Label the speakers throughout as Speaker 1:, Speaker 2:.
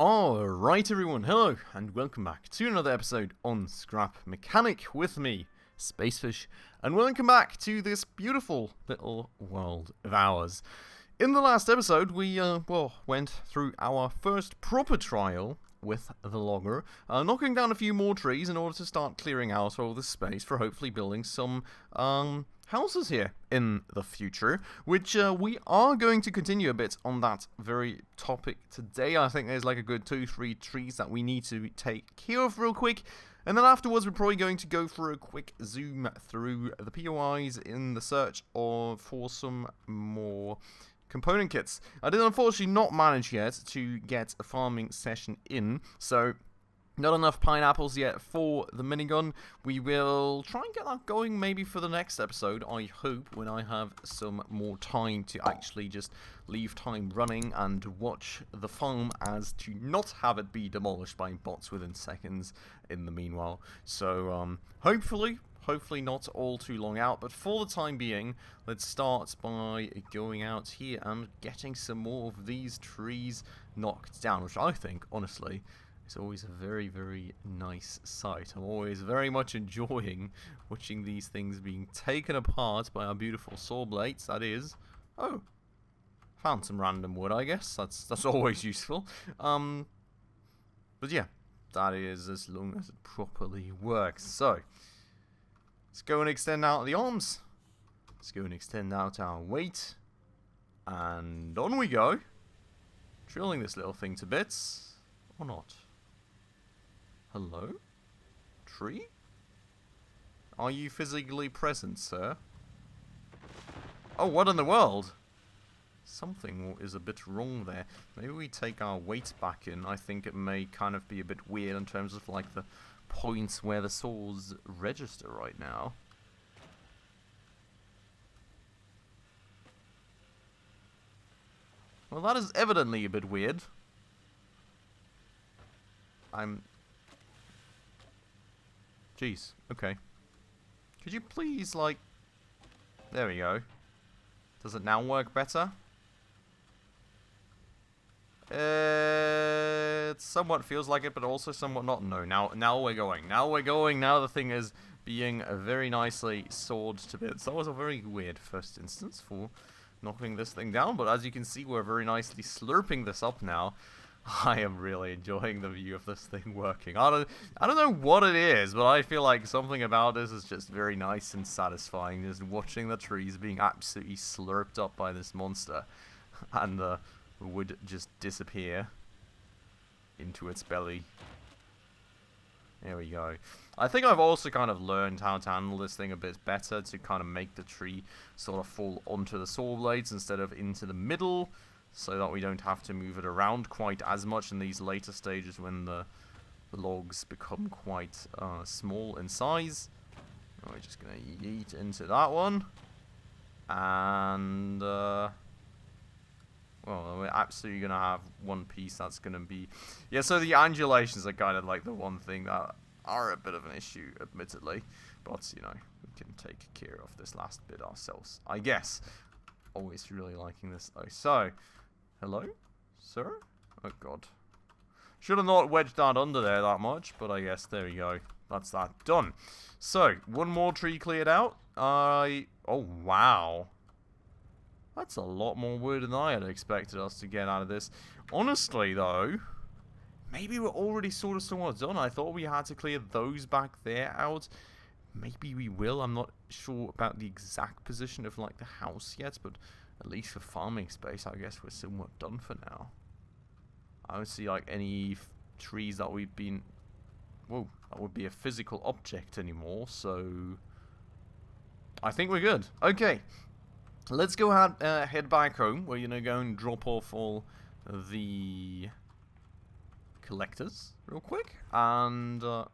Speaker 1: Alright everyone, hello and welcome back to another episode on Scrap Mechanic with me, Spacefish, and welcome back to this beautiful little world of ours. In the last episode we, went through our first proper trial with the logger, knocking down a few more trees in order to start clearing out all this space for hopefully building some, houses here in the future, which we are going to continue a bit on that very topic today. I think there's like a good 2-3 trees that we need to take care of real quick, and then afterwards we're probably going to go for a quick zoom through the POIs in the search for some more component kits. I did unfortunately not manage yet to get a farming session in, so not enough pineapples yet for the minigun. We will try and get that going maybe for the next episode, I hope, when I have some more time to actually just leave time running and watch the farm as to not have it be demolished by bots within seconds in the meanwhile. So, hopefully not all too long out, but for the time being, let's start by going out here and getting some more of these trees knocked down, which I think, honestly, it's always a very, very nice sight. I'm always very much enjoying watching these things being taken apart by our beautiful saw blades, that is. Oh, found some random wood, I guess. That's always useful. But yeah, that is as long as it properly works. So, let's go and extend out the arms. Let's go and extend out our weight. And on we go. Drilling this little thing to bits. Or not. Hello? Tree? Are you physically present, sir? Oh, what in the world? Something is a bit wrong there. Maybe we take our weight back in. I think it may kind of be a bit weird in terms of like the points where the saws register right now. Well, that is evidently a bit weird. Jeez, okay. Could you please, like... There we go. Does it now work better? It somewhat feels like it, but also somewhat not. No, now we're going. Now we're going. Now the thing is being very nicely sawed to bits. That was a very weird first instance for knocking this thing down, but as you can see, we're very nicely slurping this up now. I am really enjoying the view of this thing working. I don't know what it is, but I feel like something about this is just very nice and satisfying. Just watching the trees being absolutely slurped up by this monster, and the wood just disappear into its belly. There we go. I think I've also kind of learned how to handle this thing a bit better to kind of make the tree sort of fall onto the saw blades instead of into the middle, so that we don't have to move it around quite as much in these later stages when the logs become quite small in size. We're just going to yeet into that one. And, well, we're absolutely going to have one piece that's going to be... Yeah, so the undulations are kind of like the one thing that are a bit of an issue, admittedly. But, you know, we can take care of this last bit ourselves, I guess. Always really liking this, though. So... Hello? Sir? Oh, God. Should have not wedged that under there that much, but I guess there we go. That's that done. So, one more tree cleared out. Oh, wow. That's a lot more wood than I had expected us to get out of this. Honestly, though, maybe we're already sort of somewhat done. I thought we had to clear those back there out. Maybe we will. I'm not sure about the exact position of, like, the house yet, but... At least for farming space, I guess we're somewhat done for now. I don't see like any trees that we've been... Whoa, that would be a physical object anymore, so... I think we're good. Okay, let's go ahead, head back home. We're gonna go and drop off all the collectors real quick. And I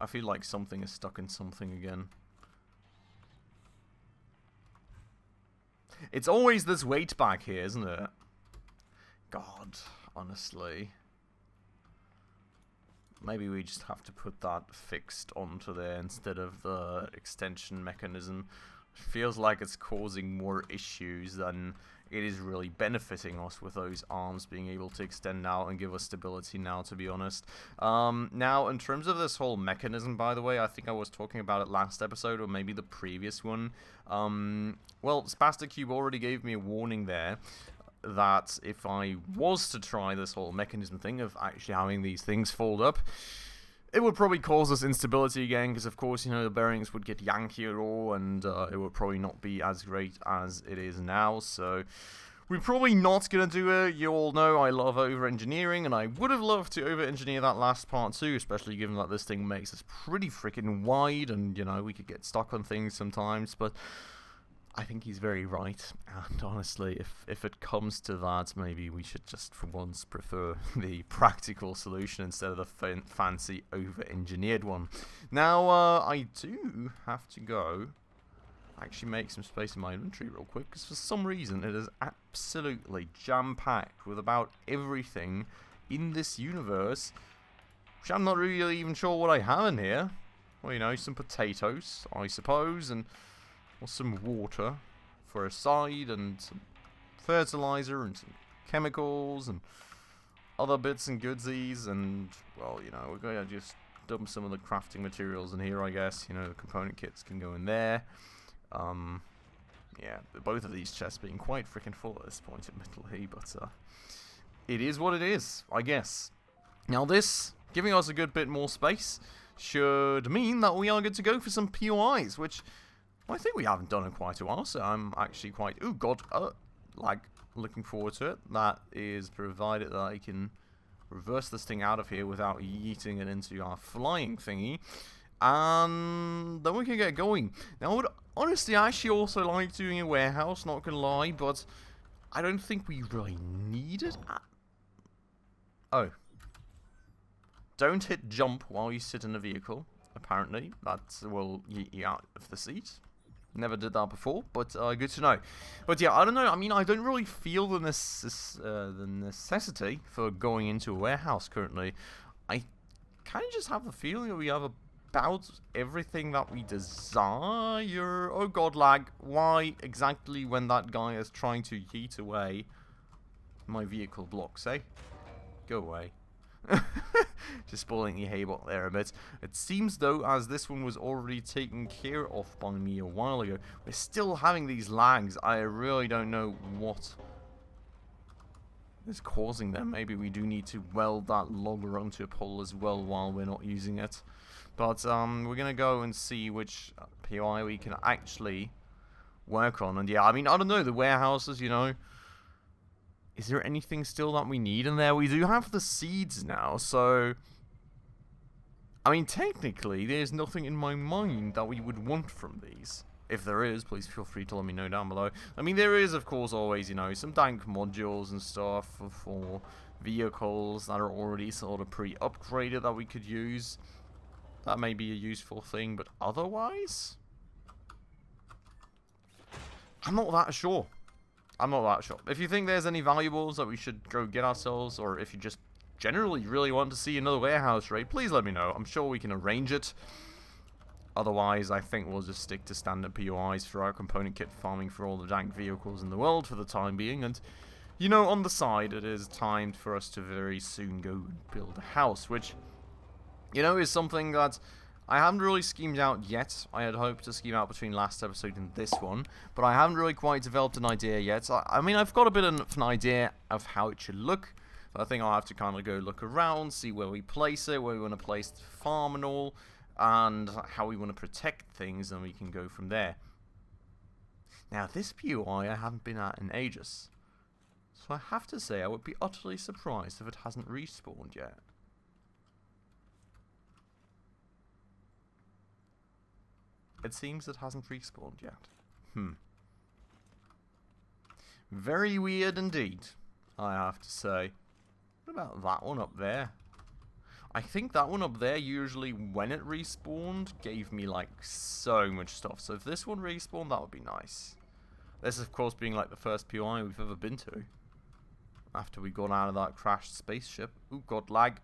Speaker 1: feel like something is stuck in something again. It's always this weight back here, isn't it? God, honestly. Maybe we just have to put that fixed onto there instead of the extension mechanism. feels like it's causing more issues than it is really benefiting us with those arms being able to extend out and give us stability now, to be honest. Now, in terms of this whole mechanism, by the way, I think I was talking about it last episode, or maybe the previous one. Well, Spastic Cube already gave me a warning there that if I was to try this whole mechanism thing of actually having these things fold up, it would probably cause us instability again, because of course, you know, the bearings would get yankier all, and it would probably not be as great as it is now, so we're probably not going to do it. You all know I love over-engineering, and I would have loved to over-engineer that last part too, especially given that this thing makes us pretty freaking wide, and, you know, we could get stuck on things sometimes, but I think he's very right, and honestly, if it comes to that, maybe we should just for once prefer the practical solution instead of the fancy over-engineered one. Now, I do have to go actually make some space in my inventory real quick, because for some reason it is absolutely jam-packed with about everything in this universe, which I'm not really even sure what I have in here. Well, you know, some potatoes, I suppose, and some water for a side, and some fertilizer, and some chemicals, and other bits and goodsies, and, well, you know, we're going to just dump some of the crafting materials in here, I guess. You know, the component kits can go in there. Yeah, both of these chests being quite freaking full at this point, admittedly, but it is what it is, I guess. Now this, giving us a good bit more space, should mean that we are good to go for some POIs, which I think we haven't done in quite a while, so I'm actually quite, oh god, like, looking forward to it. That is provided that I can reverse this thing out of here without yeeting it into our flying thingy, and then we can get going. Now, I would honestly actually also like doing a warehouse, not gonna lie, but I don't think we really need it. Oh. Don't hit jump while you sit in a vehicle, apparently. That will yeet you out of the seat. Never did that before, but good to know. But yeah, I don't know. I mean, I don't really feel the necessity for going into a warehouse currently. I kind of just have the feeling that we have about everything that we desire. Oh god, lag. Why exactly when that guy is trying to yeet away my vehicle blocks, eh? Go away. Just spoiling the haybot there a bit. It seems though as this one was already taken care of by me a while ago. We're still having these lags. I really don't know what is causing them. Maybe we do need to weld that logger onto a pole as well while we're not using it. But we're gonna go and see which POI we can actually work on. And yeah, I mean, I don't know, the warehouses, you know. Is there anything still that we need in there? We do have the seeds now, so I mean, technically, there's nothing in my mind that we would want from these. If there is, please feel free to let me know down below. I mean, there is, of course, always, you know, some dank modules and stuff for vehicles that are already sort of pre-upgraded that we could use. That may be a useful thing, but otherwise, I'm not that sure. I'm not that sure. If you think there's any valuables that we should go get ourselves, or if you just generally really want to see another warehouse raid, please let me know. I'm sure we can arrange it. Otherwise, I think we'll just stick to standard POIs for our component kit farming for all the dank vehicles in the world for the time being. And, you know, on the side, it is time for us to very soon go build a house, which, you know, is something that I haven't really schemed out yet. I had hoped to scheme out between last episode and this one, but I haven't really quite developed an idea yet. I mean, I've got a bit of an idea of how it should look, but I think I'll have to kind of go look around, see where we place it, where we want to place the farm and all, and how we want to protect things, and we can go from there. Now, this POI I haven't been at in ages, so I have to say I would be utterly surprised if it hasn't respawned yet. It seems it hasn't respawned yet. Very weird indeed, I have to say. What about that one up there? I think that one up there, usually when it respawned, gave me like so much stuff. So if this one respawned, that would be nice. This, of course, being like the first POI we've ever been to. After we got out of that crashed spaceship. Ooh, god, lag.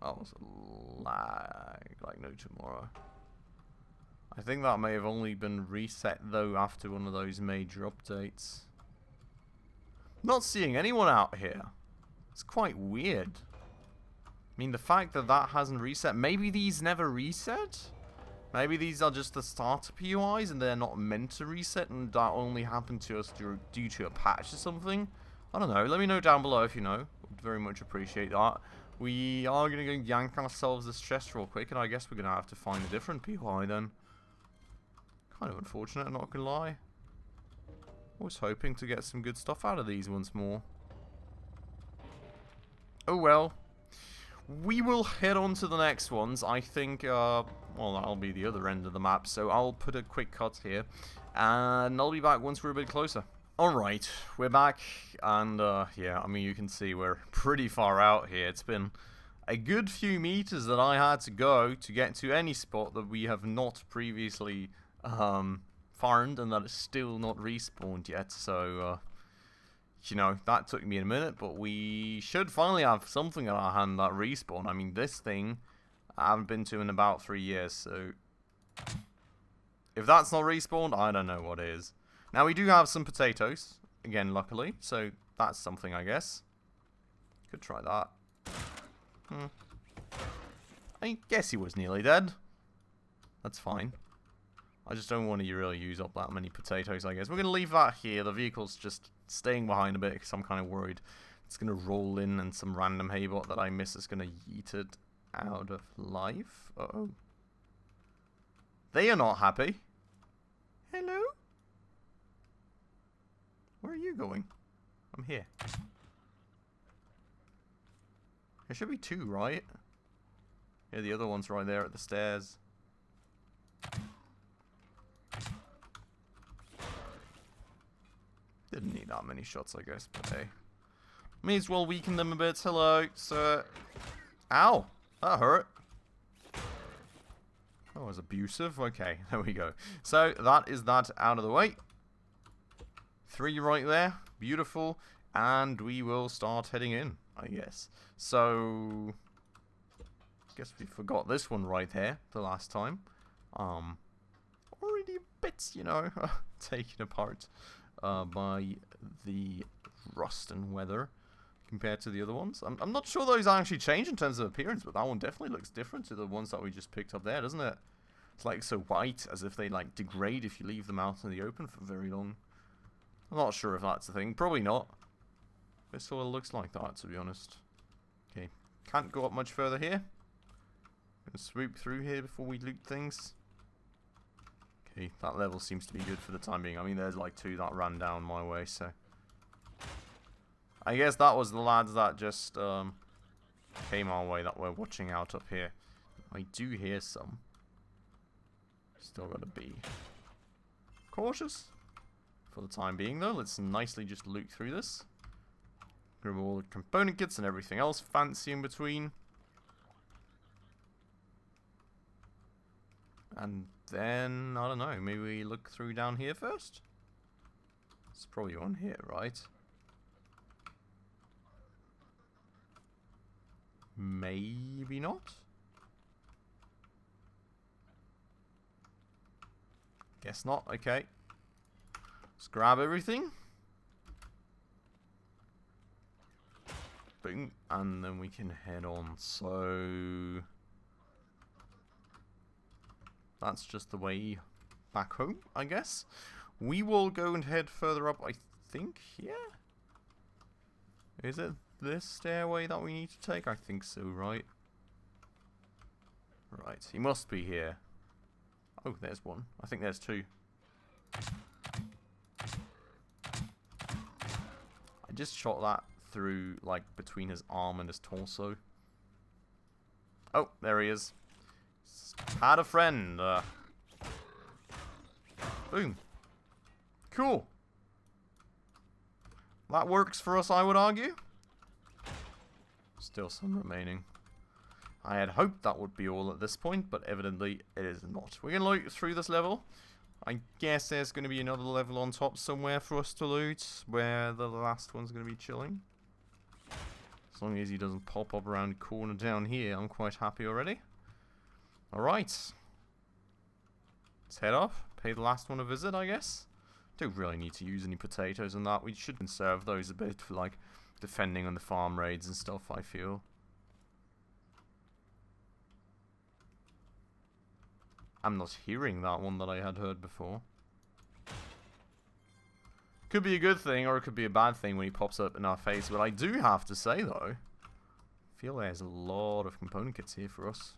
Speaker 1: Oh, it's a lag like no tomorrow. I think that may have only been reset though after one of those major updates. Not seeing anyone out here. It's quite weird. I mean, the fact that that hasn't reset, maybe these never reset? Maybe these are just the starter POIs and they're not meant to reset and that only happened to us due to a patch or something? I don't know. Let me know down below if you know. Would very much appreciate that. We are going to go yank ourselves this chest real quick, and I guess we're going to have to find a different POI then. Kind of unfortunate, I'm not going to lie. I was hoping to get some good stuff out of these once more. Oh well. We will head on to the next ones. I think, well, that'll be the other end of the map, so I'll put a quick cut here, and I'll be back once we're a bit closer. Alright, we're back, and, yeah, I mean, you can see we're pretty far out here. It's been a good few meters that I had to go to get to any spot that we have not previously, farmed, and that is still not respawned yet, so, you know, that took me a minute, but we should finally have something in our hand that respawn. I mean, this thing I haven't been to in about 3 years, so if that's not respawned, I don't know what is. Now, we do have some potatoes, again, luckily, so that's something, I guess. Could try that. I guess he was nearly dead. That's fine. I just don't want to really use up that many potatoes, I guess. We're going to leave that here. The vehicle's just staying behind a bit because I'm kind of worried it's going to roll in and some random haybot that I miss is going to yeet it out of life. Uh-oh. They are not happy. Hello? Where are you going? I'm here. There should be 2, right? Yeah, the other one's right there at the stairs. Didn't need that many shots, I guess, but hey. May as well weaken them a bit. Hello, sir. Ow! That hurt. That was abusive. Okay, there we go. So, that is that out of the way. 3 right there. Beautiful. And we will start heading in, I guess. So, I guess we forgot this one right here the last time. Already a bit, you know, taken apart by the rust and weather compared to the other ones. I'm not sure those actually change in terms of appearance, but that one definitely looks different to the ones that we just picked up there, doesn't it? It's like so white, as if they like degrade if you leave them out in the open for very long. I'm not sure if that's the thing. Probably not. It sort of looks like that, to be honest. Okay, can't go up much further here. Gonna swoop through here before we loot things. Okay, that level seems to be good for the time being. I mean, there's like 2 that ran down my way, so I guess that was the lads that just came our way that we're watching out up here. I do hear some. Still gotta be cautious for the time being, though. Let's nicely just loot through this. Grab all the component kits and everything else fancy in between. And then, I don't know, maybe we look through down here first? It's probably on here, right? Maybe not? Guess not, okay. Let's grab everything. Boom, and then we can head on. So that's just the way back home, I guess. We will go and head further up, I think, here? Is it this stairway that we need to take? I think so, right? Right, he must be here. Oh, there's one. I think there's 2. I just shot that through, like, between his arm and his torso. Oh, there he is. Had a friend. Boom. Cool. That works for us, I would argue. Still some remaining. I had hoped that would be all at this point, but evidently it is not. We're going to loot through this level. I guess there's going to be another level on top somewhere for us to loot, where the last one's going to be chilling. As long as he doesn't pop up around the corner down here, I'm quite happy already. Alright. Let's let's head off. Pay the last one a visit, I guess. Don't really need to use any potatoes and that. We should conserve those a bit for, like, defending on the farm raids and stuff, I feel. I'm not hearing that one that I had heard before. Could be a good thing, or it could be a bad thing when he pops up in our face. But I do have to say, though, I feel there's a lot of component kits here for us.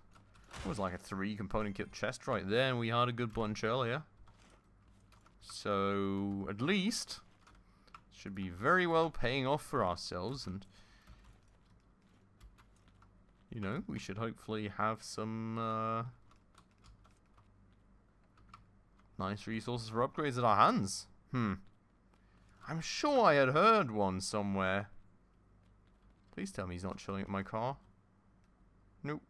Speaker 1: It was like a 3 component kit chest right there, and we had a good bunch earlier. So, at least, should be very well paying off for ourselves, and, you know, we should hopefully have some nice resources for upgrades at our hands. I'm sure I had heard one somewhere. Please tell me he's not chilling at my car. Nope.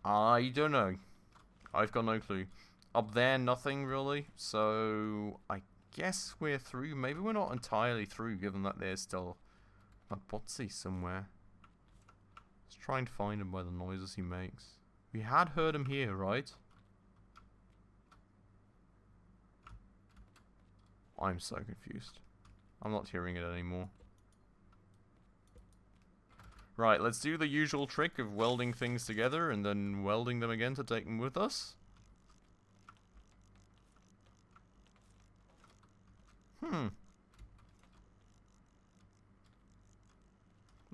Speaker 1: I don't know. I've got no clue. Up there, nothing really. So, I guess we're through. Maybe we're not entirely through, given that there's still a Botsy somewhere. Let's try and find him by the noises he makes. We had heard him here, right? I'm so confused. I'm not hearing it anymore. Right, let's do the usual trick of welding things together and then welding them again to take them with us.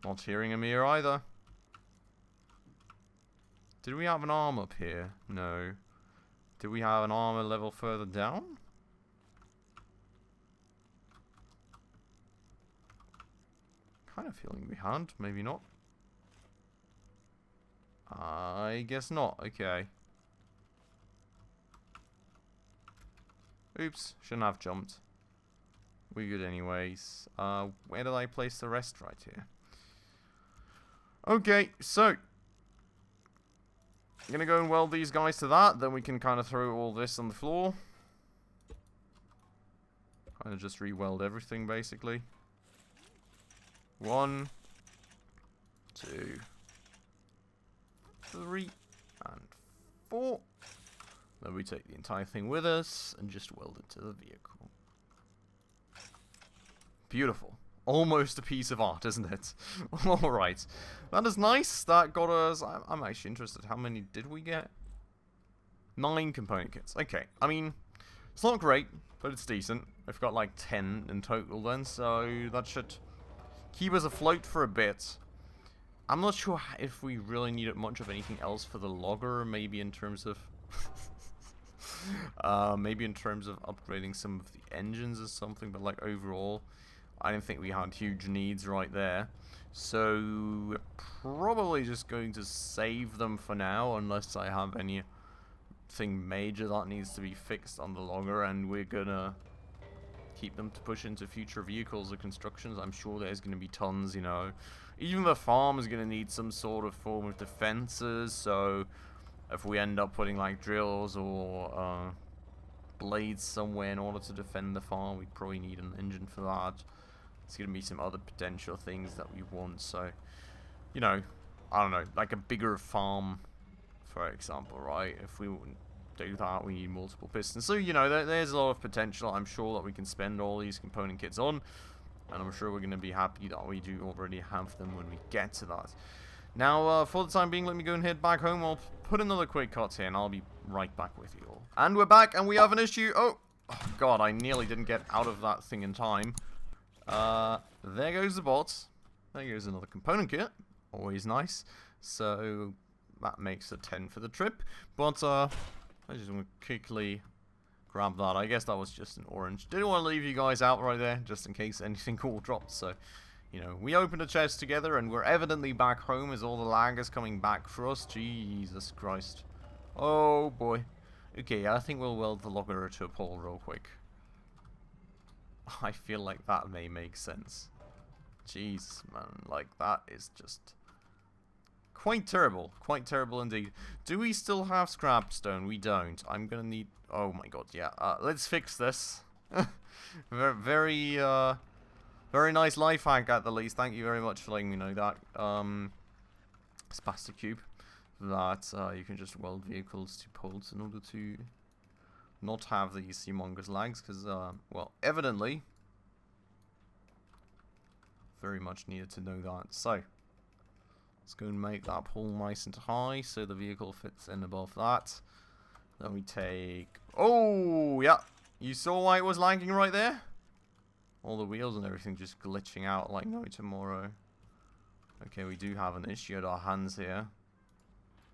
Speaker 1: Not hearing him here either. Did we have an arm up here? No. Did we have an arm a level further down? Kind of feeling we had, maybe not. I guess not, okay. Oops, shouldn't have jumped. We're good anyways. Where did I place the rest? Right here. Okay, so I'm gonna go and weld these guys to that, then we can kind of throw all this on the floor. Kind of just re-weld everything, basically. 1, 2, 3, and 4. Then we take the entire thing with us and just weld it to the vehicle. Beautiful. Almost a piece of art, isn't it? Alright. That is nice. That got us... I'm actually interested. How many did we get? 9 component kits. Okay. I mean, it's not great, but it's decent. We've got like 10 in total then, so that should keep us afloat for a bit. I'm not sure if we really needed much of anything else for the logger, maybe in terms of... maybe in terms of upgrading some of the engines or something, but like overall, I didn't think we had huge needs right there. So, we're probably just going to save them for now, unless I have anything major that needs to be fixed on the logger, and we're gonna keep them to push into future vehicles or constructions. I'm sure there's gonna be tons, you know. Even the farm is gonna need some sort of form of defenses, so if we end up putting like drills or blades somewhere in order to defend the farm, we probably need an engine for that. There's going to be some other potential things that we want, so, you know, I don't know, like a bigger farm, for example, right? If we do that, we need multiple pistons. So, you know, there's a lot of potential. I'm sure that we can spend all these component kits on, and I'm sure we're going to be happy that we do already have them when we get to that. Now, for the time being, let me go and head back home. I'll put another quick cut here, and I'll be right back with you all. And we're back, and we have an issue. Oh God, I nearly didn't get out of that thing in time. There goes the bots. There goes another component kit. Always nice. So, that makes a 10 for the trip. But, I just want to quickly grab that. I guess that was just an orange. Didn't want to leave you guys out right there, just in case anything cool dropped, so... You know, we opened a chest together, and we're evidently back home as all the lag is coming back for us. Jesus Christ. Oh, boy. Okay, I think we'll weld the logger to a pole real quick. I feel like that may make sense. Jeez, man. Like, that is just... quite terrible. Quite terrible indeed. Do we still have scrap stone? We don't. I'm gonna need... Oh, my God, yeah. Let's fix this. Very, very nice life hack at the least. Thank you very much for letting me know that. Spastic Cube. that you can just weld vehicles to poles in order to not have these humongous lags, because, well, evidently, very much needed to know that. So, let's go and make that pole nice and high so the vehicle fits in above that. Then we take... Oh, yeah. You saw why it was lagging right there? All the wheels and everything just glitching out like no tomorrow. Okay, we do have an issue at our hands here.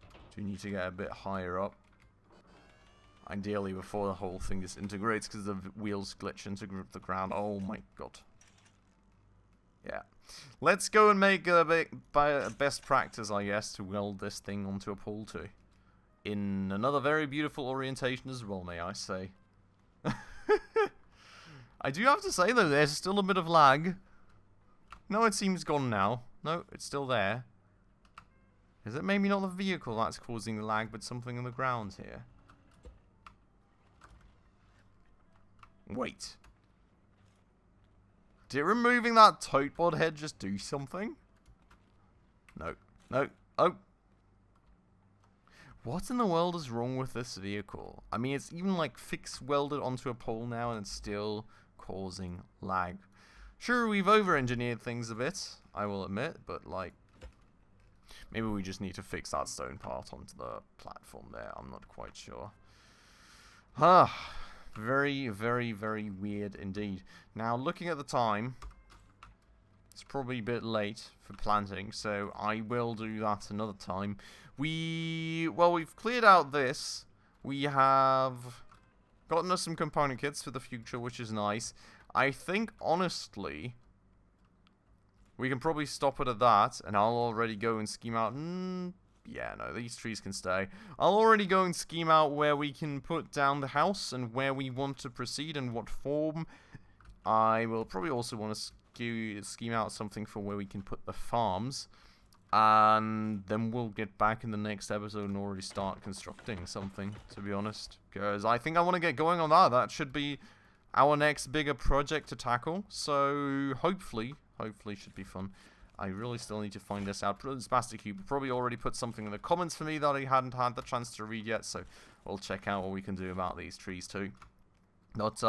Speaker 1: Do we need to get a bit higher up? Ideally before the whole thing disintegrates, because the wheels glitch into the ground. Oh my god. Yeah. Let's go and make a best practice, I guess, to weld this thing onto a pole too. In another very beautiful orientation as well, may I say. I do have to say, though, there's still a bit of lag. No, it seems gone now. No, it's still there. Is it maybe not the vehicle that's causing the lag, but something on the ground here? Wait. Did removing that tote pod head just do something? No. No. Oh. What in the world is wrong with this vehicle? I mean, it's even like fixed welded onto a pole now and it's still causing lag. Sure, we've over-engineered things a bit, I will admit, but like, maybe we just need to fix that stone part onto the platform there. I'm not quite sure. Ah, very, very, very weird indeed. Now, looking at the time, it's probably a bit late for planting, so I will do that another time. Well, we've cleared out this. We have gotten us some component kits for the future, which is nice. I think, honestly, we can probably stop it at that, and I'll already go and scheme out... yeah, no, these trees can stay. I'll already go and scheme out where we can put down the house and where we want to proceed and what form. I will probably also want to scheme out something for where we can put the farms. And then we'll get back in the next episode and already start constructing something, to be honest. Because I think I want to get going on that. That should be our next bigger project to tackle. So hopefully should be fun. I really still need to find this out. Spastic Cube probably already put something in the comments for me that I hadn't had the chance to read yet. So we'll check out what we can do about these trees too. But,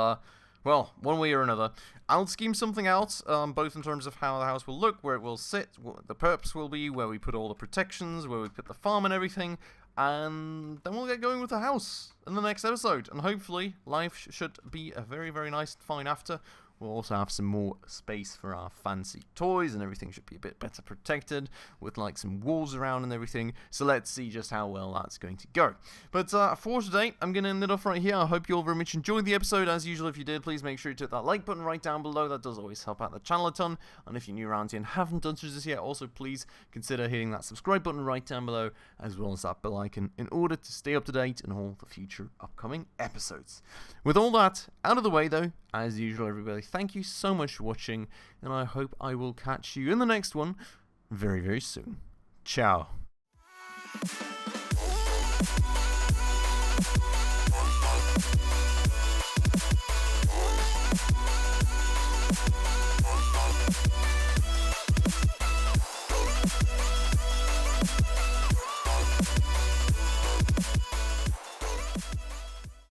Speaker 1: well, one way or another, I'll scheme something out, both in terms of how the house will look, where it will sit, what the purpose will be, where we put all the protections, where we put the farm and everything, and then we'll get going with the house in the next episode. And hopefully, life should be a very, very nice and fine after. We'll also have some more space for our fancy toys, and everything should be a bit better protected, with like some walls around and everything. So let's see just how well that's going to go. But for today, I'm going to end it off right here. I hope you all very much enjoyed the episode. As usual, if you did, please make sure you hit that like button right down below. That does always help out the channel a ton. And if you're new around here and haven't done so just yet, also please consider hitting that subscribe button right down below, as well as that bell icon, in order to stay up to date on all the future upcoming episodes. With all that out of the way though, as usual everybody, thank you so much for watching, and I hope I will catch you in the next one very, very soon. Ciao.